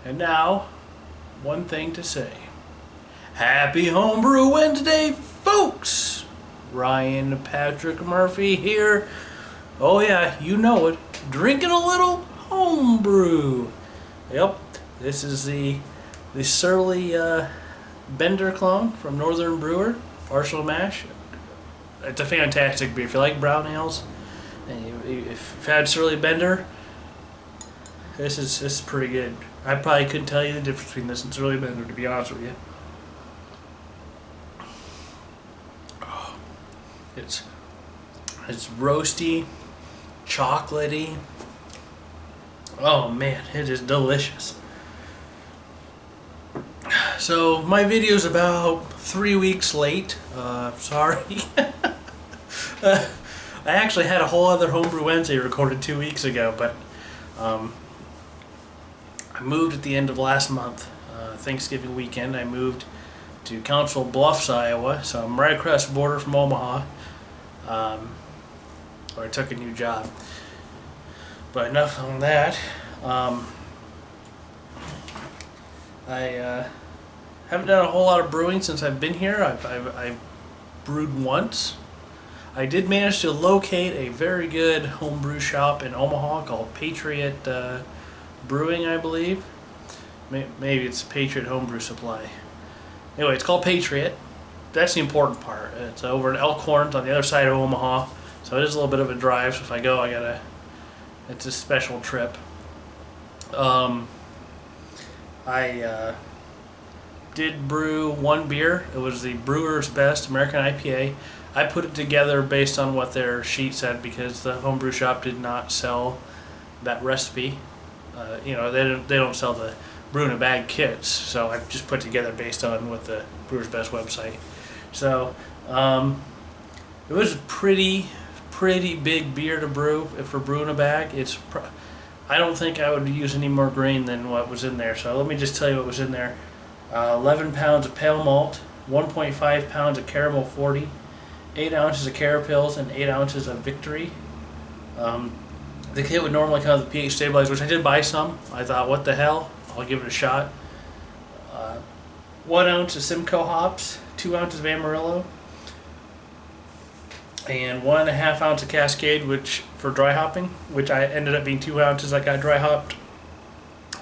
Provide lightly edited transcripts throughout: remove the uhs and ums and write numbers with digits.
And now, one thing to say. Happy Homebrew Wednesday, folks! Ryan Patrick Murphy here. Oh yeah, you know it. Drinking a little homebrew. Yep, this is the Surly Bender clone from Northern Brewer, partial mash. It's a fantastic beer. If you like brown ales, and if you've had Surly Bender, this is pretty good. I probably couldn't tell you the difference between this and Surly Bender, to be honest with you. Oh, it's roasty, chocolatey. Oh man, it is delicious. So my video's about 3 weeks late. Sorry. I actually had a whole other Homebrew Wednesday recorded 2 weeks ago, but I moved at the end of last month, Thanksgiving weekend. I moved to Council Bluffs, Iowa, so I'm right across the border from Omaha, where I took a new job. But enough on that. I haven't done a whole lot of brewing since I've been here. I've brewed once. I did manage to locate a very good homebrew shop in Omaha called Patriot Brewing, I believe. Maybe it's Patriot Homebrew Supply. Anyway, it's called Patriot. That's the important part. It's over in Elkhorn on the other side of Omaha, so it is a little bit of a drive. So if I go, it's a special trip. I did brew one beer. It was the Brewer's Best American IPA. I put it together based on what their sheet said because the homebrew shop did not sell that recipe. They don't sell the brew in a bag kits, so I just put together based on what the Brewer's Best website. So it was a pretty big beer to brew for brewing a bag. I don't think I would use any more grain than what was in there. So let me just tell you what was in there. 11 pounds of pale malt, 1.5 pounds of caramel 40, 8 ounces of Carapils, and 8 ounces of Victory. The kit would normally come with the pH stabilizer, which I did buy some. I thought, what the hell? I'll give it a shot. 1 ounce of Simcoe hops, 2 ounces of Amarillo, and 1.5 ounce of Cascade, which for dry hopping, which I ended up being 2 ounces. I got dry hopped.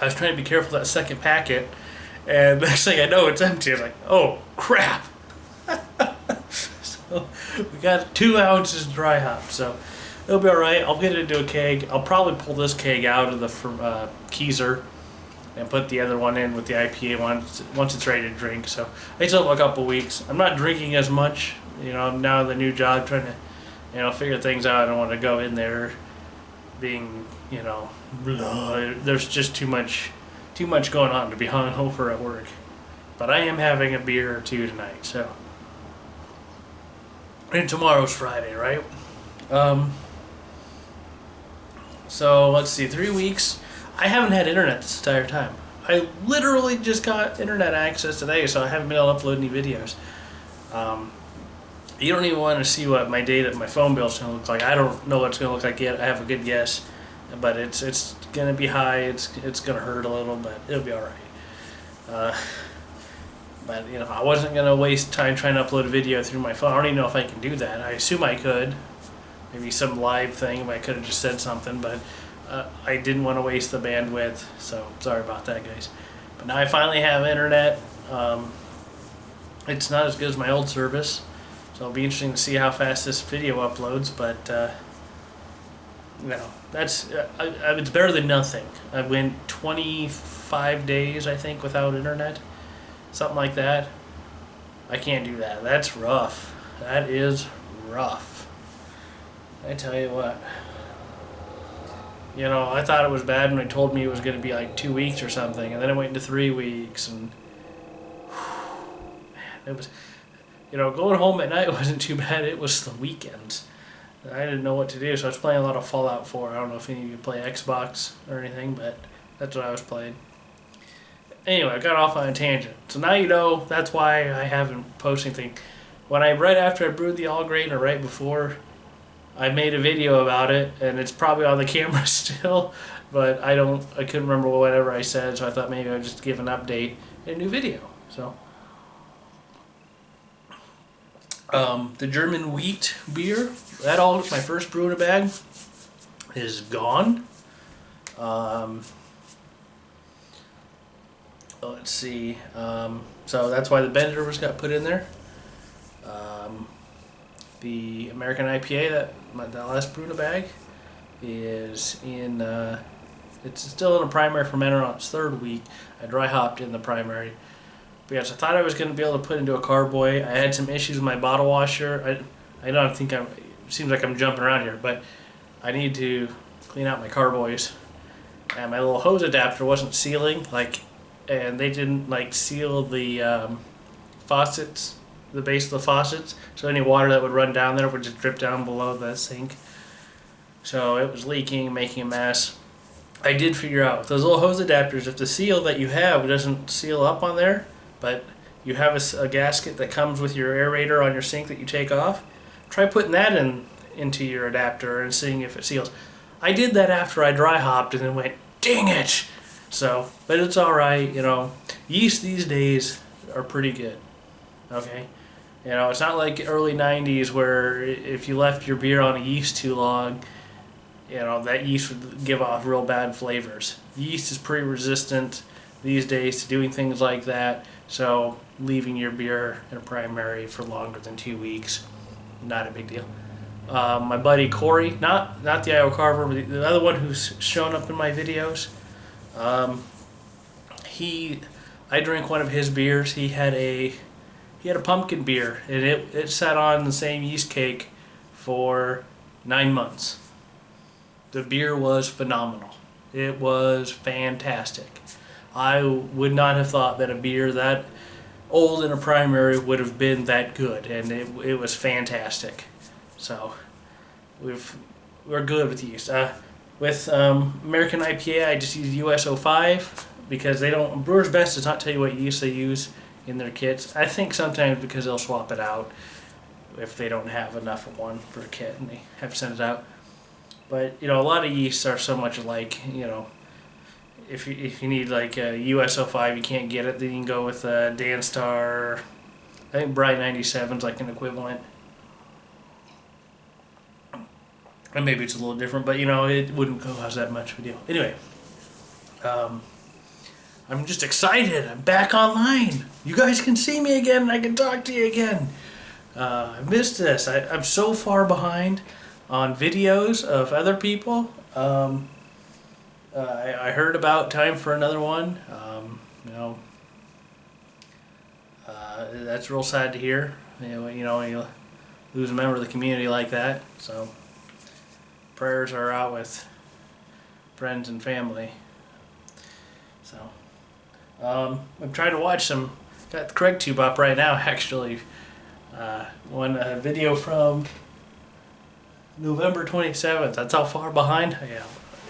I was trying to be careful that second packet, and next thing I know, it's empty. I was like, oh crap! So we got 2 ounces dry hop, so it'll be all right. I'll get it into a keg. I'll probably pull this keg out of the Keezer and put the other one in with the IPA once it's ready to drink. So I still have a couple weeks. I'm not drinking as much. I'm now in the new job trying to, figure things out. I don't want to go in there being, blah. There's just too much going on to be hungover at work. But I am having a beer or two tonight, so. And tomorrow's Friday, right? So let's see, 3 weeks. I haven't had internet this entire time. I literally just got internet access today, so I haven't been able to upload any videos. You don't even want to see what my phone bill is going to look like. I don't know what it's going to look like yet. I have a good guess, but it's going to be high. It's going to hurt a little, but it'll be all right. But I wasn't going to waste time trying to upload a video through my phone. I don't even know if I can do that. I assume I could. Maybe some live thing. I could have just said something, but I didn't want to waste the bandwidth. So sorry about that, guys. But now I finally have internet. It's not as good as my old service. So it'll be interesting to see how fast this video uploads, but it's better than nothing. I went 25 days, I think, without internet, something like that. I can't do that. That's rough. That is rough. I tell you what. I thought it was bad when they told me it was going to be like 2 weeks or something, and then it went into 3 weeks, and man, it was. Going home at night wasn't too bad. It was the weekends. I didn't know what to do, so I was playing a lot of Fallout 4. I don't know if any of you play Xbox or anything, but that's what I was playing. Anyway, I got off on a tangent. So now that's why I haven't posted anything. Right after I brewed the all grain, or right before, I made a video about it, and it's probably on the camera still. but I couldn't remember whatever I said, so I thought maybe I'd just give an update in a new video. So, the German wheat beer, that all my first brew in a bag, is gone. Let's see. So that's why the Bender was got put in there. The American IPA that last brew in a bag is in. It's still in a primary fermenter on its third week. I dry hopped in the primary. But yes, I thought I was going to be able to put into a carboy. I had some issues with my bottle washer. I don't think it seems like I'm jumping around here, but I need to clean out my carboys. And my little hose adapter wasn't sealing, and they didn't seal the faucets, the base of the faucets, so any water that would run down there would just drip down below the sink. So it was leaking, making a mess. I did figure out those little hose adapters, if the seal that you have doesn't seal up on there, but you have a gasket that comes with your aerator on your sink that you take off, try putting that into your adapter and seeing if it seals. I did that after I dry hopped and then went, dang it! So, but it's alright, yeast these days are pretty good, okay? It's not like early 90s where if you left your beer on a yeast too long, that yeast would give off real bad flavors. Yeast is pretty resistant these days to doing things like that, so leaving your beer in a primary for longer than 2 weeks, not a big deal. My buddy Corey, not the Iowa Carver, but the other one who's shown up in my videos, I drank one of his beers. He had a pumpkin beer, and it sat on the same yeast cake for 9 months. The beer was phenomenal. It was fantastic. I would not have thought that a beer that old in a primary would have been that good, and it was fantastic. So we're good with yeast. With American IPA, I just use US 05 because Brewer's Best does not tell you what yeast they use in their kits. I think sometimes because they'll swap it out if they don't have enough of one for a kit and they have to send it out. But a lot of yeasts are so much alike. If you need like a US 05, you can't get it. Then you can go with Danstar. I think Bright 97 is like an equivalent. And maybe it's a little different, but it wouldn't cause that much of a deal. Anyway, I'm just excited. I'm back online. You guys can see me again and I can talk to you again. I missed this. I'm so far behind on videos of other people. I heard about time for another one. That's real sad to hear. You lose a member of the community like that. So prayers are out with friends and family. So I'm trying to watch some. Got the Craig Tube up right now. Actually, one video from November 27th. That's how far behind I am.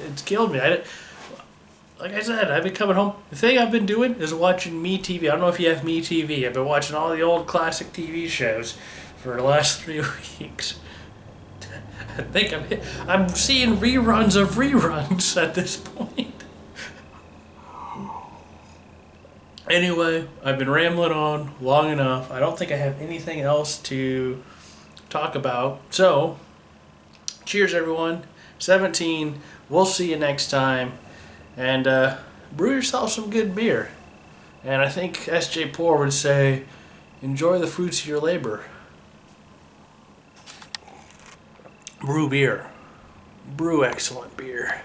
It's killed me. Like I said, I've been coming home. The thing I've been doing is watching MeTV. I don't know if you have MeTV. I've been watching all the old classic TV shows for the last 3 weeks. I think I'm seeing reruns of reruns at this point. Anyway, I've been rambling on long enough. I don't think I have anything else to talk about. So, cheers everyone. 17. We'll see you next time. And brew yourself some good beer. And I think S.J. Poor would say, enjoy the fruits of your labor. Brew beer. Brew excellent beer.